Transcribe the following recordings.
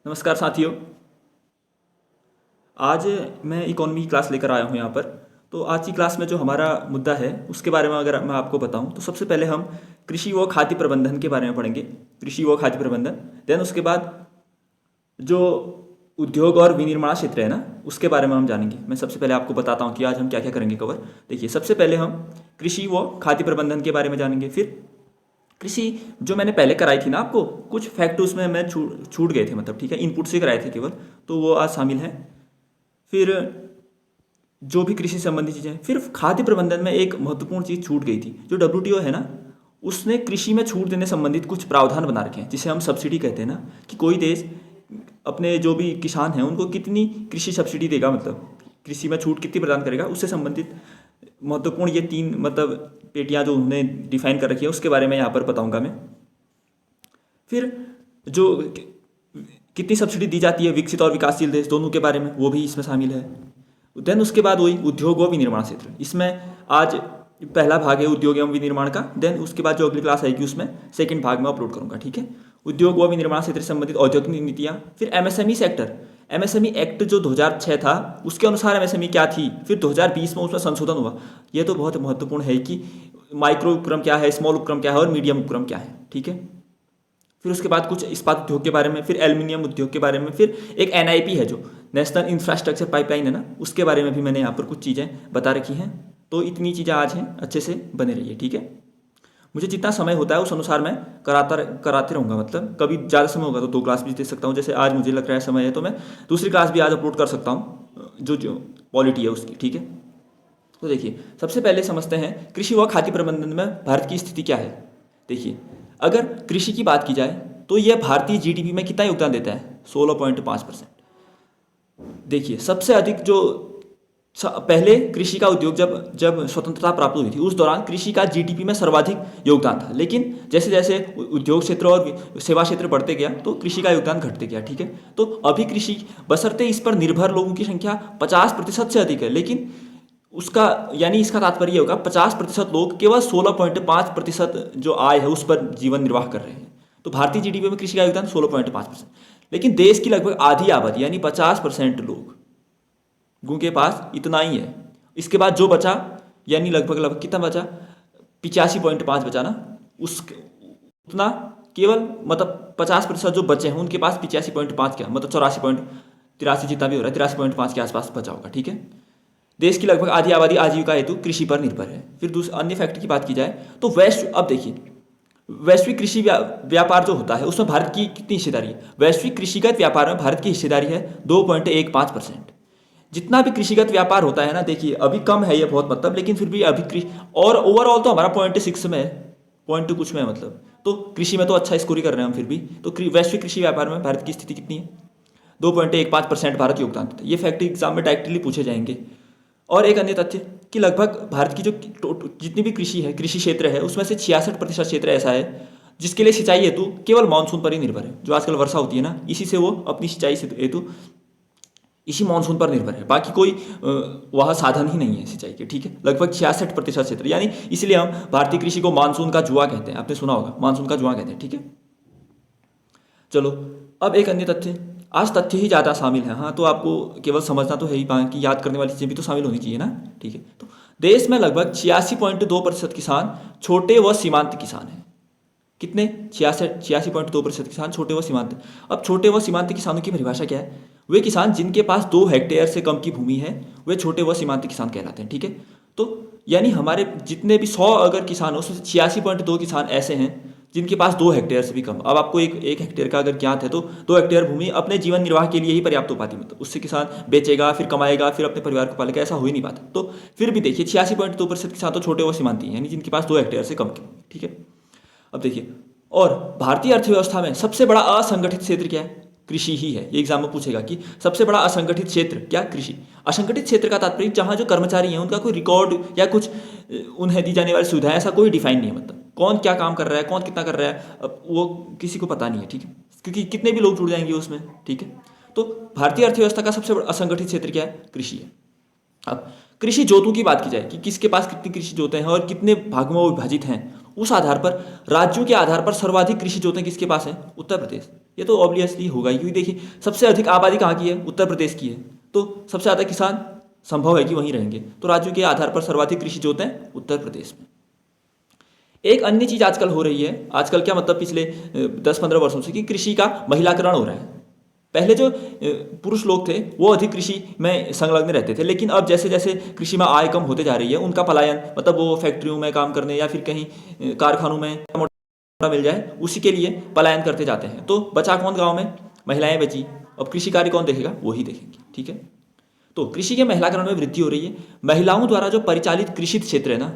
नमस्कार साथियों। आज मैं इकोनॉमी की क्लास लेकर आया हूँ यहाँ पर। तो आज की क्लास में जो हमारा मुद्दा है उसके बारे में अगर मैं आपको बताऊँ तो सबसे पहले हम कृषि व खाद्य प्रबंधन के बारे में पढ़ेंगे। कृषि व खाद्य प्रबंधन, देन उसके बाद जो उद्योग और विनिर्माण क्षेत्र है ना, उसके बारे में हम जानेंगे। मैं सबसे पहले आपको बताता हूँ कि आज हम क्या क्या करेंगे कवर। देखिए, सबसे पहले हम कृषि व खाद्य प्रबंधन के बारे में जानेंगे। फिर कृषि जो मैंने पहले कराई थी ना आपको, कुछ फैक्ट उसमें मैं छूट गए थे, मतलब ठीक है, इनपुट से कराए थे केवल, तो वो आज शामिल है। फिर जो भी कृषि संबंधी चीज़ें, फिर खाद्य प्रबंधन में एक महत्वपूर्ण चीज़ छूट गई थी। जो डब्ल्यूटीओ है ना, उसने कृषि में छूट देने संबंधित कुछ प्रावधान बना रखे हैं, जिसे हम सब्सिडी कहते हैं ना, कि कोई देश अपने जो भी किसान हैं उनको कितनी कृषि सब्सिडी देगा, मतलब कृषि में छूट कितनी प्रदान करेगा, उससे संबंधित महत्वपूर्ण ये तीन मतलब पेटियां जो उन्होंने डिफाइन कर रखी है, उसके बारे में यहाँ पर बताऊंगा मैं। फिर जो कितनी सब्सिडी दी जाती है विकसित और विकासशील देश दोनों के बारे में, वो भी इसमें शामिल है। देन उसके बाद वही उद्योग व विनिर्माण क्षेत्र, इसमें आज पहला भाग है उद्योग एवं विनिर्माण का। देन उसके बाद जो अगली क्लास आएगी उसमें सेकंड भाग में अपलोड करूंगा, ठीक है। उद्योग व विनिर्माण क्षेत्र से संबंधित औद्योगिक नीतियाँ। फिर एमएसएमई सेक्टर, एमएसएमई एक्ट जो 2006 था उसके अनुसार एमएसएमई क्या थी, फिर 2020 में उसमें संशोधन हुआ। ये तो बहुत महत्वपूर्ण है कि माइक्रो उपक्रम क्या है, स्मॉल उपक्रम क्या है और मीडियम उपक्रम क्या है, ठीक है। फिर उसके बाद कुछ इस्पात उद्योग के बारे में, फिर एल्यूमिनियम उद्योग के बारे में, फिर एक एनआईपी है जो नेशनल इंफ्रास्ट्रक्चर पाइपलाइन है ना, उसके बारे में भी मैंने यहाँ पर कुछ चीज़ें बता रखी हैं। तो इतनी चीज़ें आज हैं, अच्छे से बने रहिए, ठीक है। मुझे जितना समय होता है उस अनुसार मैं कराते रहूँगा, मतलब कभी ज़्यादा समय होगा तो 2 क्लास भी दे सकता हूँ। जैसे आज मुझे लग रहा है समय है तो मैं दूसरी क्लास भी आज अपलोड कर सकता हूँ, जो पॉलिटी है उसकी, ठीक है। तो देखिए, सबसे पहले समझते हैं कृषि व खाद्य प्रबंधन में भारत की स्थिति क्या है। देखिए, अगर कृषि की बात की जाए तो यह भारतीय जीडीपी में कितना योगदान देता है, 16.5%। देखिए, सबसे अधिक जो पहले कृषि का उद्योग जब जब स्वतंत्रता प्राप्त हुई थी उस दौरान कृषि का जीडीपी में सर्वाधिक योगदान था, लेकिन जैसे जैसे उद्योग क्षेत्र और सेवा क्षेत्र बढ़ते गया तो कृषि का योगदान घटते गया, ठीक है। तो अभी कृषि बशर्ते इस पर निर्भर लोगों की संख्या 50% से अधिक है, लेकिन उसका यानी इसका तात्पर्य होगा 50% लोग केवल 16.5% जो आय है उस पर जीवन निर्वाह कर रहे हैं। तो भारतीय जीडीपी में कृषि का योगदान 16.5%, लेकिन देश की लगभग आधी आबादी यानी 50% लोगों के पास इतना ही है। इसके बाद जो बचा यानी लगभग लगभग कितना बचा, 85.5 बचा ना, उस उतना केवल मतलब 50% जो बचे हैं उनके पास 85.5 क्या मतलब 84.83 जितना भी हो रहा है, 83.5 के आसपास बचा होगा, ठीक है। देश की लगभग आधी आबादी आजीविका हेतु कृषि पर निर्भर है। फिर दूसरे अन्य फैक्टर की बात की जाए तो अब देखिए, वैश्विक कृषि व्यापार जो होता है उसमें भारत की कितनी हिस्सेदारी है। वैश्विक कृषिगत व्यापार में भारत की हिस्सेदारी है 2.15%। जितना भी कृषिगत व्यापार होता है ना, देखिए अभी कम है ये बहुत, मतलब लेकिन फिर भी अभी कृषि और ओवरऑल तो हमारा 0.6 में है, पॉइंट कुछ में है, मतलब तो कृषि में तो अच्छा स्कोर ही कर रहे हैं हम फिर भी। तो वैश्विक कृषि व्यापार में भारत की स्थिति कितनी है, 2.15% भारत योगदान देता है। ये फैक्ट एग्जाम में डायरेक्टली पूछे जाएंगे। और एक अन्य तथ्य कि लगभग भारत की जो जितनी भी कृषि है, कृषि क्षेत्र है, उसमें से 66% क्षेत्र ऐसा है जिसके लिए सिंचाई हेतु केवल मानसून पर ही निर्भर है। जो आजकल वर्षा होती है ना, इसी से वो अपनी सिंचाई हेतु इसी मानसून पर निर्भर है, बाकी कोई वह साधन ही नहीं है सिंचाई के, ठीक है। लगभग 66% क्षेत्र, यानी इसलिए हम भारतीय कृषि को मानसून का जुआ कहते हैं, आपने सुना होगा, मानसून का जुआ कहते हैं, ठीक है। चलो, अब एक अन्य तथ्य, आज तथ्य ही ज़्यादा शामिल है, हाँ, तो आपको केवल समझना तो है ही, बाकी याद करने वाली चीज़ें भी तो शामिल होनी चाहिए ना, ठीक है। तो देश में लगभग 86.2% किसान छोटे व सीमांत किसान हैं। कितने, 86.2% किसान छोटे व सीमांत। अब छोटे व सीमांत किसानों की परिभाषा क्या है, वे किसान जिनके पास 2 हेक्टेयर से कम की भूमि है वे छोटे व सीमांत किसान कहलाते हैं, ठीक है। तो यानी हमारे जितने भी 100 अगर किसान हो, उसमें 86.2 किसान ऐसे हैं जिनके पास 2 हेक्टेयर से भी कम। अब आपको एक हेक्टेयर का अगर ज्ञात है तो 2 हेक्टेयर भूमि अपने जीवन निर्वाह के लिए ही पर्याप्त हो पाती, मतलब उससे किसान बेचेगा फिर कमाएगा फिर अपने परिवार को पालेगा, ऐसा हो ही नहीं पाता। तो फिर भी देखिए 86.2% किसान तो छोटे व सीमांत हैं, यानी जिनके पास 2 हेक्टेयर से कम की, ठीक है। अब देखिए, और भारतीय अर्थव्यवस्था में सबसे बड़ा असंगठित क्षेत्र क्या है, कृषि ही है। ये एग्जाम में पूछेगा कि सबसे बड़ा असंगठित क्षेत्र क्या, कृषि। असंगठित क्षेत्र का तात्पर्य जहां जो कर्मचारी हैं उनका कोई रिकॉर्ड या कुछ उन्हें दी जाने वाली सुविधाएं ऐसा कोई डिफाइन नहीं है, मतलब कौन क्या काम कर रहा है, कौन कितना कर रहा है, अब वो किसी को पता नहीं है, ठीक है, क्योंकि कितने भी लोग जुड़ जाएंगे उसमें, ठीक है। तो भारतीय अर्थव्यवस्था का सबसे बड़ा असंगठित क्षेत्र क्या है, कृषि है। अब कृषि जोतों की बात की जाए कि किसके पास कितनी कृषि जोतें हैं और कितने भागों में वो विभाजित हैं, उस आधार पर राज्यों के आधार पर सर्वाधिक कृषि जोतें किसके पास हैं, उत्तर प्रदेश। ये तो ऑब्वियसली होगा ही, क्योंकि देखिए सबसे अधिक आबादी कहाँ की है, उत्तर प्रदेश की है, तो सबसे ज़्यादा किसान संभव है कि वहीं रहेंगे। तो राज्यों के आधार पर सर्वाधिक कृषि जोत है उत्तर प्रदेश में। एक अन्य चीज आजकल हो रही है, आजकल क्या मतलब पिछले 10-15 वर्षों से, कि कृषि का महिलाकरण हो रहा है। पहले जो पुरुष लोग थे वो अधिक कृषि में संलग्न रहते थे, लेकिन अब जैसे जैसे कृषि में आय कम होते जा रही है, उनका पलायन, मतलब वो फैक्ट्रियों में काम करने या फिर कहीं कारखानों में मोटा मिल जाए उसी के लिए पलायन करते जाते हैं। तो बचा कौन गाँव में, महिलाएं बची। अब कृषि कार्य कौन देखेगा, वही देखेंगे, ठीक है। तो कृषि के महिलाकरण में वृद्धि हो रही है। महिलाओं द्वारा जो परिचालित कृषि क्षेत्र है ना,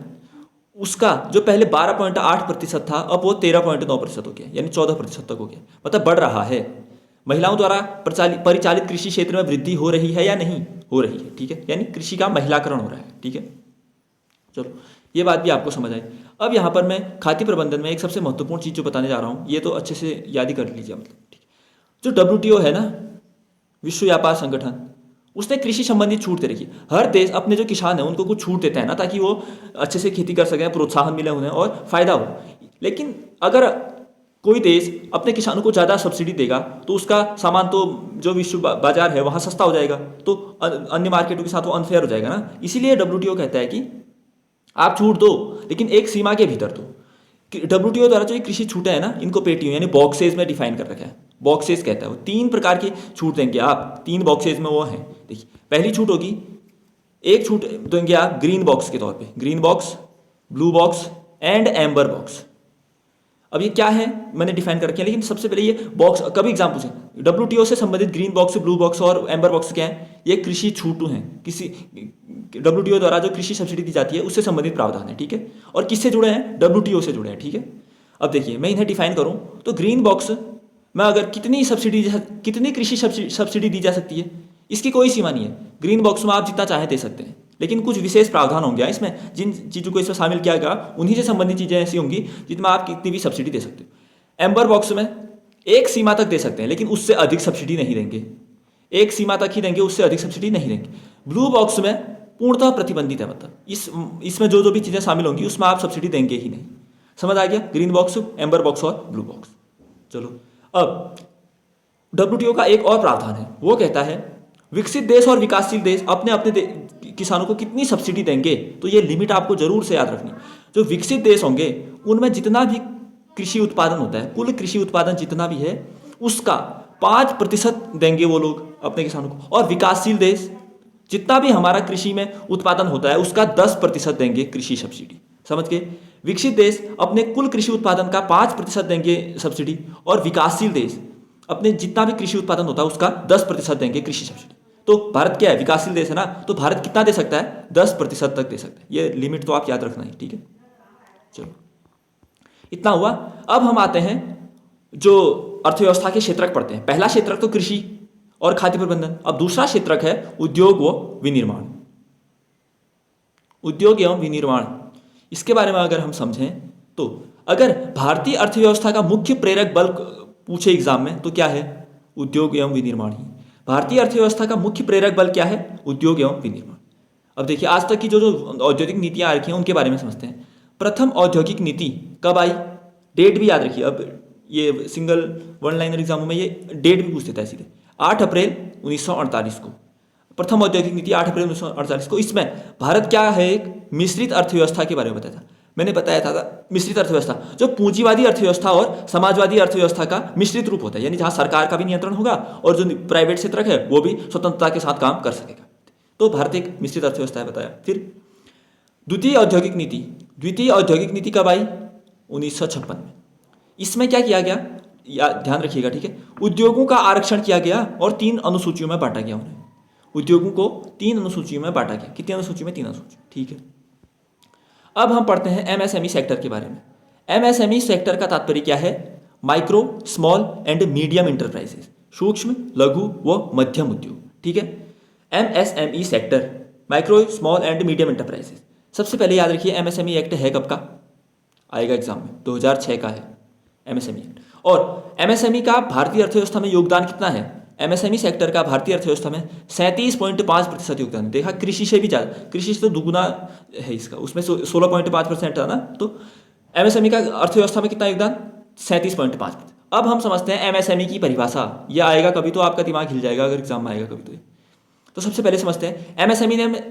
उसका जो पहले 12.8% था, अब वो 13.9% हो गया, यानी 14% तक हो गया, मतलब बढ़ रहा है। महिलाओं द्वारा परिचालित कृषि क्षेत्र में वृद्धि हो रही है या नहीं, हो रही है, ठीक है, यानी कृषि का महिलाकरण हो रहा है, ठीक है। चलो ये बात भी आपको समझ आई। अब यहाँ पर मैं खाद्य प्रबंधन में एक सबसे महत्वपूर्ण चीज़ जो बताने जा रहा हूँ, ये तो अच्छे से याद ही कर लीजिए, मतलब ठीक है। जो WTO है ना, विश्व व्यापार संगठन, उसने कृषि संबंधी छूट दे रखी है। हर देश अपने जो किसान है उनको कुछ छूट देता है ना, ताकि वो अच्छे से खेती कर सकें, प्रोत्साहन मिले उन्हें और फायदा हो। लेकिन अगर कोई देश अपने किसानों को ज़्यादा सब्सिडी देगा तो उसका सामान तो जो विश्व बाजार है वहाँ सस्ता हो जाएगा, तो अन्य मार्केटों के साथ वो अनफेयर हो जाएगा ना। इसीलिए WTO कहता है कि आप छूट दो, लेकिन एक सीमा के भीतर दो। WTO द्वारा जो ये कृषि छूटें है ना, इनको पेटियों यानी बॉक्सेज में डिफाइन कर रखा है। बॉक्सेज कहता है वो, 3 प्रकार की छूट देंगे आप, 3 बॉक्सेज में वो हैं। देखिए पहली छूट होगी, एक छूट देंगे आप ग्रीन बॉक्स के तौर पे, green box, blue box and amber box. अब ये क्या है मैंने डिफाइन कर रखे हैं, लेकिन सबसे पहले ये बॉक्स, कभी एग्जाम पूछे WTO से संबंधित ग्रीन बॉक्स, ब्लू बॉक्स और एम्बर बॉक्स क्या है, ये कृषि छूट हैं, किसी WTO द्वारा जो कृषि सब्सिडी दी जाती है उससे संबंधित प्रावधान है, ठीक है। और किससे जुड़े हैं, WTO से जुड़े हैं, ठीक है। अब देखिए मैं इन्हें डिफाइन करूं तो ग्रीन बॉक्स में अगर कितनी कृषि सब्सिडी दी जा सकती है, इसकी कोई सीमा नहीं है। ग्रीन बॉक्स में आप जितना चाहें दे सकते हैं, लेकिन कुछ विशेष प्रावधान होंगे इसमें, जिन चीज़ों को इसमें शामिल किया गया उन्हीं से संबंधित चीज़ें ऐसी होंगी जिनमें आप कितनी भी सब्सिडी दे सकते हो। एम्बर बॉक्स में एक सीमा तक दे सकते हैं, लेकिन उससे अधिक सब्सिडी नहीं देंगे, एक सीमा तक ही देंगे, उससे अधिक सब्सिडी नहीं देंगे। ब्लू बॉक्स में पूर्णतः प्रतिबंधित है, मतलब इसमें जो भी चीज़ें शामिल होंगी उसमें आप सब्सिडी देंगे ही नहीं। समझ आ गया, ग्रीन बॉक्स, एम्बर बॉक्स और ब्लू बॉक्स। चलो अब WTO का एक और प्रावधान है, वो कहता है विकसित देश और विकासशील देश अपने अपने किसानों को कितनी सब्सिडी देंगे। तो ये लिमिट आपको जरूर से याद रखनी। जो विकसित देश होंगे उनमें जितना भी कृषि उत्पादन होता है, कुल कृषि उत्पादन जितना भी है उसका 5% देंगे वो लोग अपने किसानों को, और विकासशील देश जितना भी हमारा कृषि में उत्पादन होता है उसका 10% देंगे कृषि सब्सिडी। समझ गए, विकसित देश अपने कुल कृषि उत्पादन का 5% देंगे सब्सिडी, और विकासशील देश अपने जितना भी कृषि उत्पादन होता है उसका 10% देंगे कृषि सब्सिडी। तो भारत क्या है, विकासशील देश है ना, तो भारत कितना दे सकता है, 10% तक दे सकता है। ये लिमिट तो आप याद रखना है, ठीक है। चलो इतना हुआ। अब हम आते हैं जो अर्थव्यवस्था के क्षेत्रक पढ़ते हैं। पहला क्षेत्रक तो कृषि और खाद्य प्रबंधन। अब दूसरा क्षेत्रक है उद्योग व विनिर्माण, उद्योग एवं विनिर्माण। इसके बारे में अगर हम समझें तो अगर भारतीय अर्थव्यवस्था का मुख्य प्रेरक बल पूछे एग्जाम में तो क्या है, उद्योग एवं विनिर्माण ही। भारतीय अर्थव्यवस्था का मुख्य प्रेरक बल क्या है, उद्योग एवं विनिर्माण। अब देखिए आज तक की जो औद्योगिक नीतियां आ रखी हैं उनके बारे में समझते हैं। प्रथम औद्योगिक नीति कब आई, डेट भी याद रखिए। अब ये सिंगल वन लाइनर एग्जामों में ये डेट भी पूछ देता है सीधे, 8 अप्रैल 1948 को प्रथम औद्योगिक नीति, 8 अप्रैल 1948 को। इसमें भारत क्या है, एक मिश्रित अर्थव्यवस्था के बारे में बताया था। मैंने बताया था मिश्रित अर्थव्यवस्था जो पूंजीवादी अर्थव्यवस्था और समाजवादी अर्थव्यवस्था का मिश्रित रूप होता है, यानी जहां सरकार का भी नियंत्रण होगा और जो प्राइवेट क्षेत्र है वो भी स्वतंत्रता के साथ काम कर सकेगा। तो भारत एक मिश्रित अर्थव्यवस्था है, बताया। फिर द्वितीय औद्योगिक नीति, द्वितीय औद्योगिक नीति कब आई, 1956 में। इसमें क्या किया गया, ध्यान रखिएगा, ठीक है। उद्योगों का आरक्षण किया गया और 3 अनुसूचियों में बांटा गया उन्हें। उद्योगों को 3 अनुसूचियों में बांटा गया। कितनी अनुसूची में, 3 अनुसूची, ठीक है। अब हम पढ़ते हैं MSME सेक्टर के बारे में। MSME सेक्टर का तात्पर्य क्या है, micro small and medium enterprises, सूक्ष्म लघु व मध्यम उद्योग, ठीक है। MSME sector, micro small and medium enterprises. सबसे पहले याद रखिए MSME एक्ट है कब का, आएगा एग्जाम में, 2006 का है MSME एक्ट। और MSME का भारतीय अर्थव्यवस्था में योगदान कितना है, MSME सेक्टर का भारतीय अर्थव्यवस्था में 37.5% योगदान। देखा, कृषि से भी ज़्यादा, कृषि से तो दुगुना है इसका, उसमें 16.5% था ना। तो MSME का अर्थव्यवस्था में कितना योगदान, 37.5%। अब हम समझते हैं एमएसएमई की परिभाषा। ये आएगा कभी तो आपका दिमाग हिल जाएगा अगर एग्जाम में आएगा कभी तो सबसे पहले समझते हैं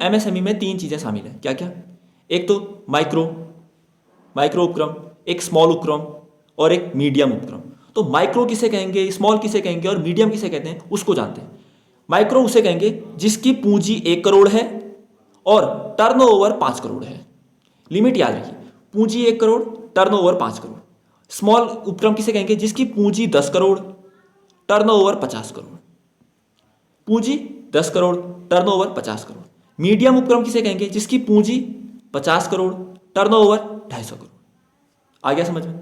एमएसएमई में 3 चीज़ें शामिल हैं। क्या क्या? एक तो माइक्रो उपक्रम, एक स्मॉल उपक्रम और एक मीडियम उपक्रम। तो माइक्रो किसे कहेंगे, स्मॉल किसे कहेंगे और मीडियम किसे कहते हैं उसको जानते हैं। माइक्रो उसे कहेंगे जिसकी पूंजी 1 करोड़ है और टर्नओवर 5 करोड़ है। लिमिट याद रखिए, पूंजी 1 करोड़, टर्नओवर 5 करोड़। स्मॉल उपक्रम किसे कहेंगे जिसकी पूंजी 10 करोड़, टर्नओवर 50 करोड़। पूंजी 10 करोड़, टर्नओवर 50 करोड़। मीडियम उपक्रम किसे कहेंगे जिसकी पूंजी 50 करोड़, टर्नओवर 250 करोड़। आ गया समझ में?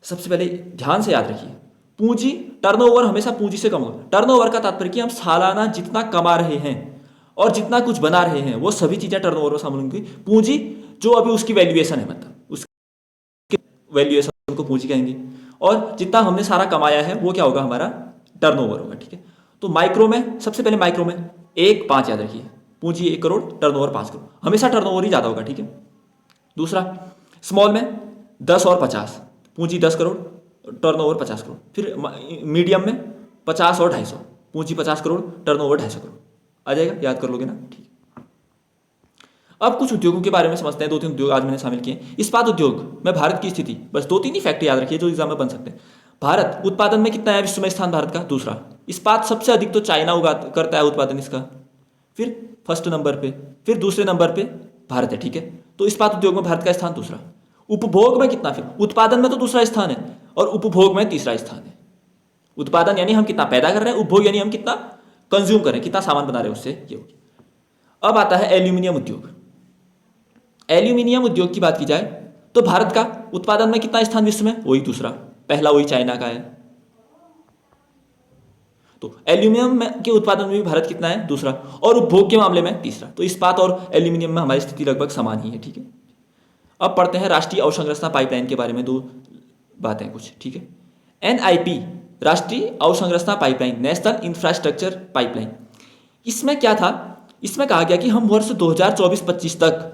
सबसे पहले ध्यान से याद रखिए, पूंजी, टर्नओवर हमेशा पूंजी से कम होगा। टर्नओवर का तात्पर्य कि हम सालाना जितना कमा रहे हैं और जितना कुछ बना रहे हैं वो सभी चीजें टर्नओवर में शामिल होंगी। पूंजी जो अभी उसकी वैल्यूएशन है, मतलब उसकी वैल्यूएशन को पूंजी कहेंगे, और जितना हमने सारा कमाया है वो क्या होगा, हमारा टर्नओवर होगा। ठीक है, तो माइक्रो में सबसे पहले माइक्रो में 1-5 याद रखिए, पूंजी 1 करोड़, टर्नओवर 5 करोड़, हमेशा टर्नओवर ही ज्यादा होगा। ठीक है। दूसरा, स्मॉल में 10 और 50, पूंजी 10 करोड़, टर्नओवर 50 करोड़। फिर मीडियम में 50 और 250, पूंजी 50 करोड़, टर्नओवर 250 करोड़। आ जाएगा, याद कर लोगे ना? ठीक। अब कुछ उद्योगों के बारे में समझते हैं। 2-3 उद्योग आज मैंने शामिल किए। इस्पात उद्योग में भारत की स्थिति, बस 2-3 ही फैक्ट याद रखिए जो एग्जाम में बन सकते हैं। भारत उत्पादन में कितना है विश्व में स्थान भारत का? दूसरा। इस्पात सबसे अधिक तो चाइना करता है उत्पादन इसका, फिर फर्स्ट नंबर पे, फिर दूसरे नंबर पे भारत है। ठीक है, तो इस्पात उद्योग में भारत का स्थान दूसरा। उपभोग में कितना? फिर उत्पादन में तो दूसरा स्थान है और उपभोग में तीसरा स्थान है। उत्पादन यानी हम कितना पैदा कर रहे हैं, उपभोग यानी हम कितना कंज्यूम कर रहे हैं, कितना सामान बना रहे हैं उससे, ये होगी। अब आता है एल्यूमिनियम उद्योग। एल्यूमिनियम उद्योग की बात की जाए तो भारत का उत्पादन में कितना स्थान विश्व में? वही दूसरा, पहला वही चाइना का है। तो एल्यूमिनियम के उत्पादन में भी भारत कितना है? दूसरा, और उपभोग के मामले में तीसरा। तो इस्पात और एल्यूमिनियम में हमारी स्थिति लगभग समान ही है। ठीक है। अब पढ़ते हैं राष्ट्रीय अवसंरचना पाइपलाइन के बारे में 2 बातें कुछ। ठीक है। एनआईपी, राष्ट्रीय अवसंरचना पाइपलाइन, नेशनल इंफ्रास्ट्रक्चर पाइपलाइन। इसमें क्या था? इसमें कहा गया कि हम वर्ष 2024-25 तक,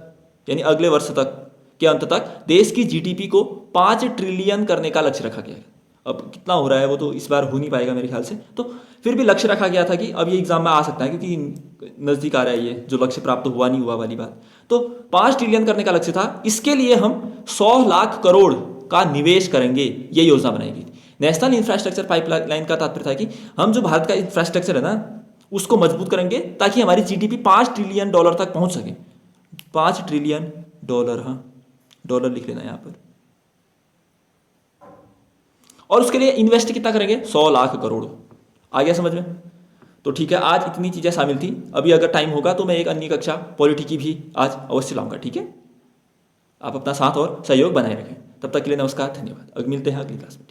यानी अगले वर्ष तक के अंत तक, देश की जीडीपी को 5 ट्रिलियन करने का लक्ष्य रखा गया है। अब कितना हो रहा है वो तो इस बार हो नहीं पाएगा मेरे ख्याल से, तो फिर भी लक्ष्य रखा गया था कि अब ये एग्जाम में आ सकता है क्योंकि नजदीक आ रहा है ये जो लक्ष्य प्राप्त हुआ नहीं हुआ वाली बात। तो 5 ट्रिलियन करने का लक्ष्य था। इसके लिए हम 100 लाख करोड़ का निवेश करेंगे, ये योजना बनाई गई थी। नेशनल इंफ्रास्ट्रक्चर पाइपलाइन का तात्पर्य था कि हम जो भारत का इंफ्रास्ट्रक्चर है ना उसको मजबूत करेंगे ताकि हमारी जीडीपी 5 ट्रिलियन डॉलर तक पहुंच सके। 5 ट्रिलियन डॉलर, हाँ डॉलर लिख लेना यहाँ पर। और उसके लिए इन्वेस्ट कितना करेंगे? 100 लाख करोड़। आ गया समझ में? तो ठीक है, आज इतनी चीजें शामिल थी। अभी अगर टाइम होगा तो मैं एक अन्य कक्षा पॉलिटी की भी आज अवश्य लाऊंगा। ठीक है, आप अपना साथ और सहयोग बनाए रखें। तब तक के लिए नमस्कार, धन्यवाद। अब मिलते हैं अगली क्लास में।